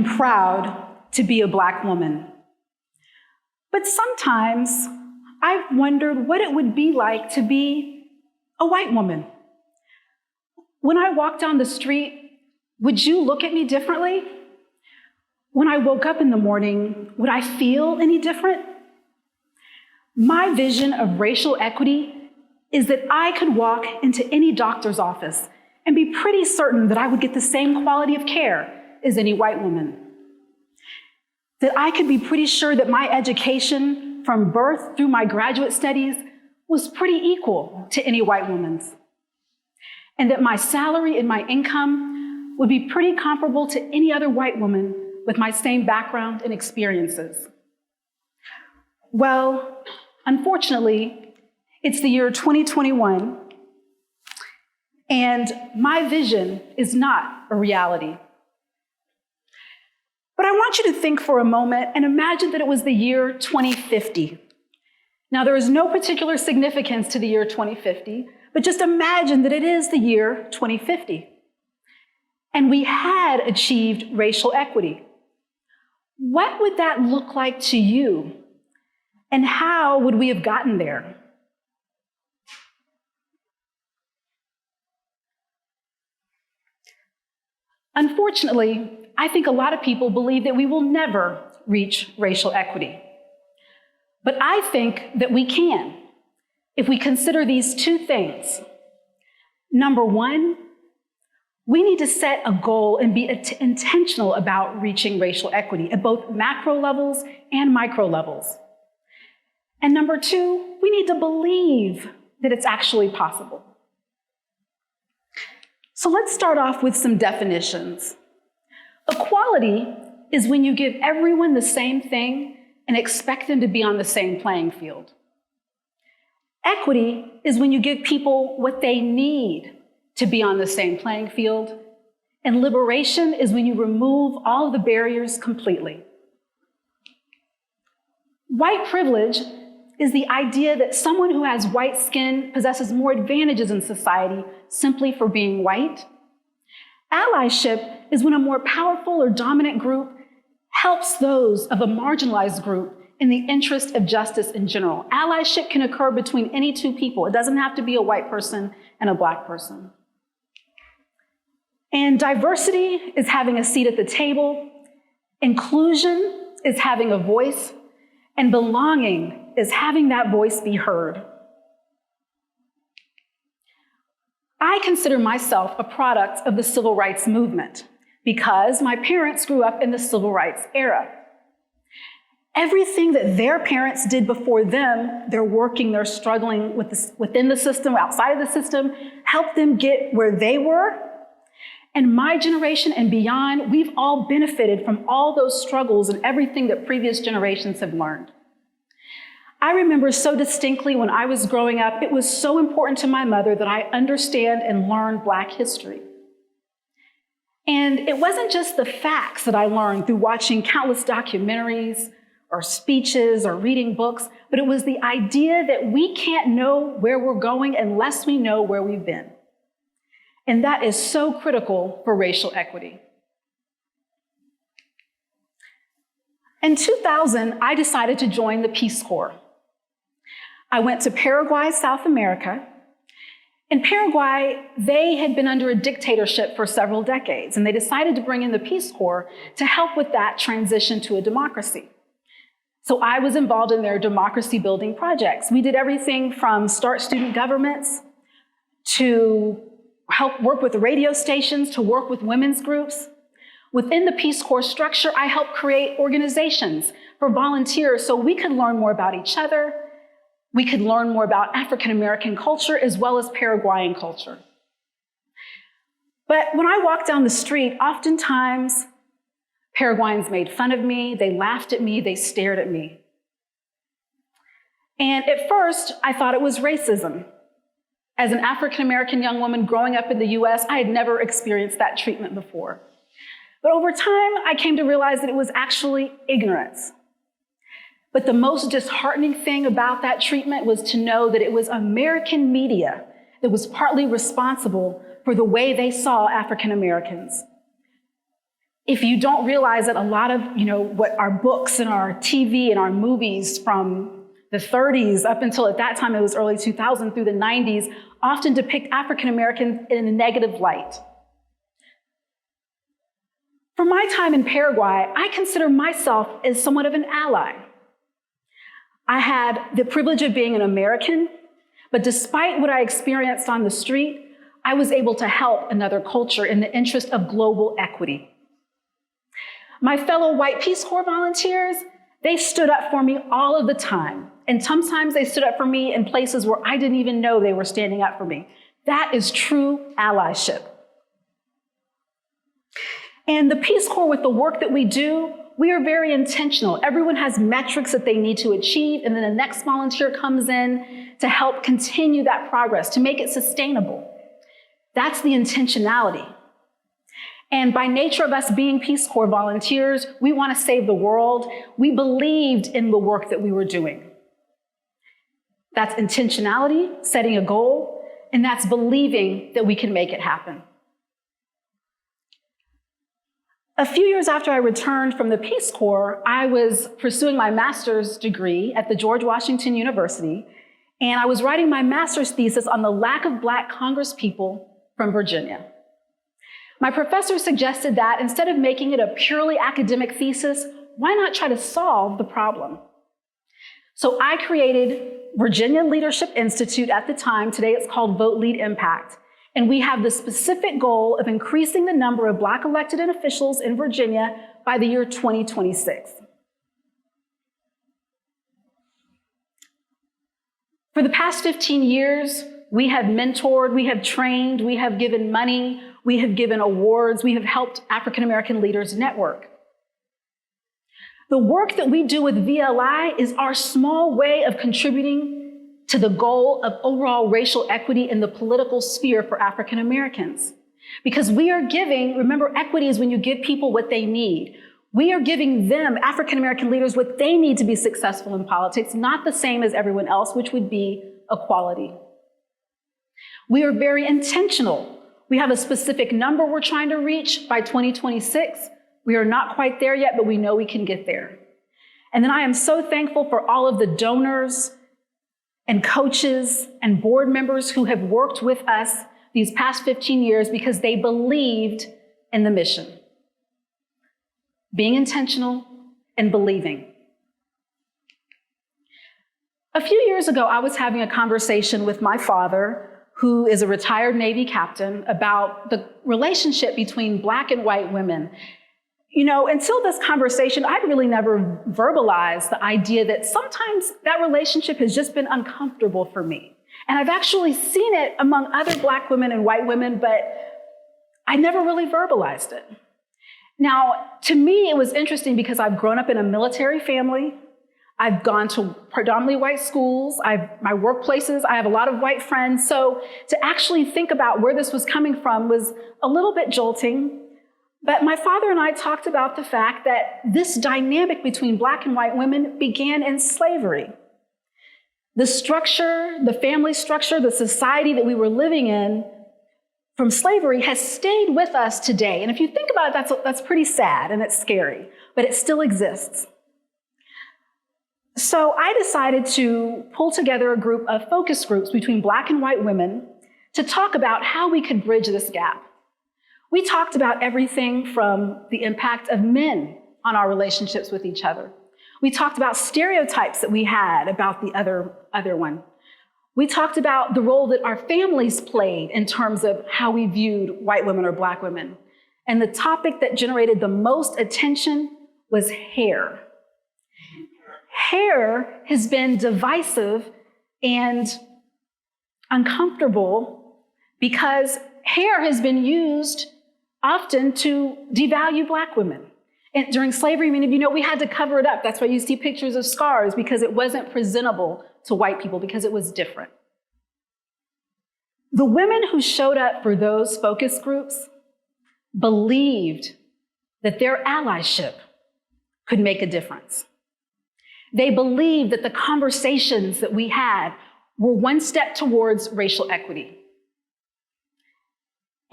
am proud to be a Black woman. But sometimes I've wondered what it would be like to be a white woman. When I walk down the street, would you look at me differently? When I woke up in the morning, would I feel any different? My vision of racial equity is that I could walk into any doctor's office and be pretty certain that I would get the same quality of care as any white woman. That I could be pretty sure that my education from birth through my graduate studies was pretty equal to any white woman's. And that my salary and my income would be pretty comparable to any other white woman with my same background and experiences. Well, unfortunately, it's the year 2021, and my vision is not a reality. But I want you to think for a moment and imagine that it was the year 2050. Now, there is no particular significance to the year 2050, but just imagine that it is the year 2050. And we had achieved racial equity. What would that look like to you? And how would we have gotten there? Unfortunately, I think a lot of people believe that we will never reach racial equity. But I think that we can, if we consider these two things. Number one, we need to set a goal and be intentional about reaching racial equity at both macro levels and micro levels. And number two, we need to believe that it's actually possible. So let's start off with some definitions. Equality is when you give everyone the same thing and expect them to be on the same playing field. Equity is when you give people what they need to be on the same playing field. And liberation is when you remove all of the barriers completely. White privilege is the idea that someone who has white skin possesses more advantages in society simply for being white. Allyship is when a more powerful or dominant group helps those of a marginalized group in the interest of justice in general. Allyship can occur between any two people. It doesn't have to be a white person and a Black person. And diversity is having a seat at the table. Inclusion is having a voice. And belonging is having that voice be heard. I consider myself a product of the civil rights movement because my parents grew up in the civil rights era. Everything that their parents did before them, they're working, they're struggling within the system, outside of the system, helped them get where they were. And my generation and beyond, we've all benefited from all those struggles and everything that previous generations have learned. I remember so distinctly when I was growing up, it was so important to my mother that I understand and learn Black history. And it wasn't just the facts that I learned through watching countless documentaries or speeches or reading books, but it was the idea that we can't know where we're going unless we know where we've been. And that is so critical for racial equity. In 2000, I decided to join the Peace Corps. I went to Paraguay, South America. In Paraguay, they had been under a dictatorship for several decades, and they decided to bring in the Peace Corps to help with that transition to a democracy. So I was involved in their democracy building projects. We did everything from start student governments to help work with radio stations, to work with women's groups. Within the Peace Corps structure, I helped create organizations for volunteers so we could learn more about each other. We could learn more about African American culture as well as Paraguayan culture. But when I walked down the street, oftentimes Paraguayans made fun of me, they laughed at me, they stared at me. And at first, I thought it was racism. As an African American young woman growing up in the US, I had never experienced that treatment before. But over time, I came to realize that it was actually ignorance. But the most disheartening thing about that treatment was to know that it was American media that was partly responsible for the way they saw African Americans. If you don't realize that a lot of, what our books and our TV and our movies from the 30s up until at that time it was early 2000 through the 90s often depict African Americans in a negative light. For my time in Paraguay, I consider myself as somewhat of an ally. I had the privilege of being an American, but despite what I experienced on the street, I was able to help another culture in the interest of global equity. My fellow white Peace Corps volunteers, they stood up for me all of the time. And sometimes they stood up for me in places where I didn't even know they were standing up for me. That is true allyship. And the Peace Corps, with the work that we do, we are very intentional. Everyone has metrics that they need to achieve, and then the next volunteer comes in to help continue that progress, to make it sustainable. That's the intentionality. And by nature of us being Peace Corps volunteers, we want to save the world. We believed in the work that we were doing. That's intentionality, setting a goal, and that's believing that we can make it happen. A few years after I returned from the Peace Corps, I was pursuing my master's degree at the George Washington University, and I was writing my master's thesis on the lack of Black congresspeople from Virginia. My professor suggested that instead of making it a purely academic thesis, why not try to solve the problem? So I created Virginia Leadership Institute at the time. Today it's called Vote Lead Impact. And we have the specific goal of increasing the number of Black elected officials in Virginia by the year 2026. For the past 15 years, we have mentored, we have trained, we have given money, we have given awards, we have helped African American leaders network. The work that we do with VLI is our small way of contributing to the goal of overall racial equity in the political sphere for African Americans. Because we are giving, remember, equity is when you give people what they need. We are giving them, African American leaders, what they need to be successful in politics, not the same as everyone else, which would be equality. We are very intentional. We have a specific number we're trying to reach by 2026. We are not quite there yet, but we know we can get there. And then I am so thankful for all of the donors and coaches and board members who have worked with us these past 15 years because they believed in the mission. Being intentional and believing. A few years ago, I was having a conversation with my father, who is a retired Navy captain, about the relationship between Black and white women. Until this conversation, I'd really never verbalized the idea that sometimes that relationship has just been uncomfortable for me. And I've actually seen it among other Black women and white women, but I never really verbalized it. Now, to me, it was interesting because I've grown up in a military family. I've gone to predominantly white schools. My workplaces, I have a lot of white friends. So to actually think about where this was coming from was a little bit jolting. But my father and I talked about the fact that this dynamic between Black and white women began in slavery. The structure, the family structure, the society that we were living in from slavery has stayed with us today. And if you think about it, that's pretty sad and it's scary, but it still exists. So I decided to pull together a group of focus groups between Black and white women to talk about how we could bridge this gap. We talked about everything from the impact of men on our relationships with each other. We talked about stereotypes that we had about the other one. We talked about the role that our families played in terms of how we viewed white women or Black women. And the topic that generated the most attention was hair. Hair has been divisive and uncomfortable because hair has been used often to devalue Black women. And during slavery, many of you know we had to cover it up. That's why you see pictures of scars, because it wasn't presentable to white people, because it was different. The women who showed up for those focus groups believed that their allyship could make a difference. They believed that the conversations that we had were one step towards racial equity.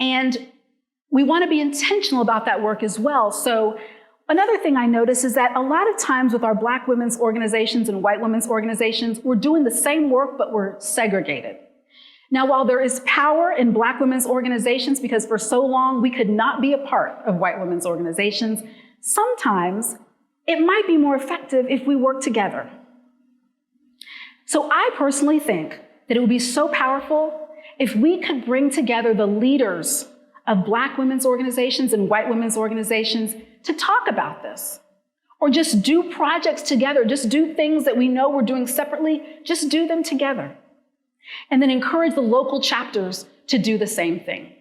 And we want to be intentional about that work as well. So another thing I notice is that a lot of times with our Black women's organizations and white women's organizations, we're doing the same work, but we're segregated. Now, while there is power in Black women's organizations, because for so long we could not be a part of white women's organizations, sometimes it might be more effective if we work together. So I personally think that it would be so powerful if we could bring together the leaders of Black women's organizations and white women's organizations to talk about this, or just do projects together, just do things that we know we're doing separately, just do them together. And then encourage the local chapters to do the same thing.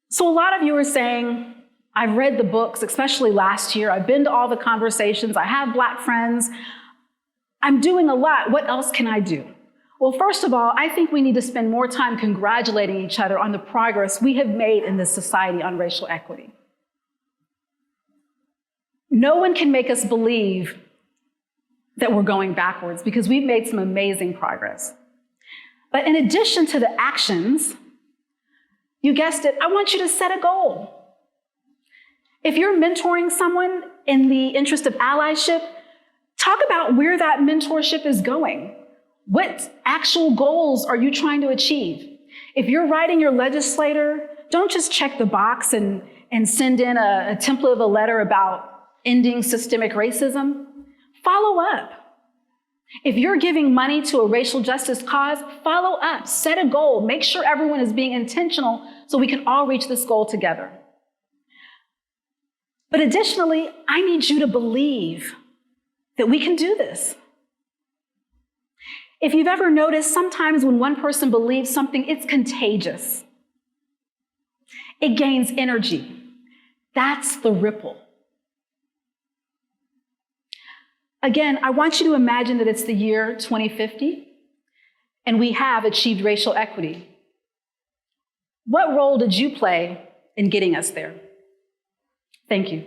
So a lot of you are saying, I've read the books, especially last year, I've been to all the conversations, I have Black friends, I'm doing a lot, what else can I do? Well, first of all, I think we need to spend more time congratulating each other on the progress we have made in this society on racial equity. No one can make us believe that we're going backwards because we've made some amazing progress. But in addition to the actions, you guessed it, I want you to set a goal. If you're mentoring someone in the interest of allyship, talk about where that mentorship is going. What actual goals are you trying to achieve? If you're writing your legislator, don't just check the box and send in a template of a letter about ending systemic racism. Follow up. If you're giving money to a racial justice cause, follow up, set a goal, make sure everyone is being intentional so we can all reach this goal together. But additionally, I need you to believe that we can do this. If you've ever noticed, sometimes when one person believes something, it's contagious. It gains energy. That's the ripple. Again, I want you to imagine that it's the year 2050, and we have achieved racial equity. What role did you play in getting us there? Thank you.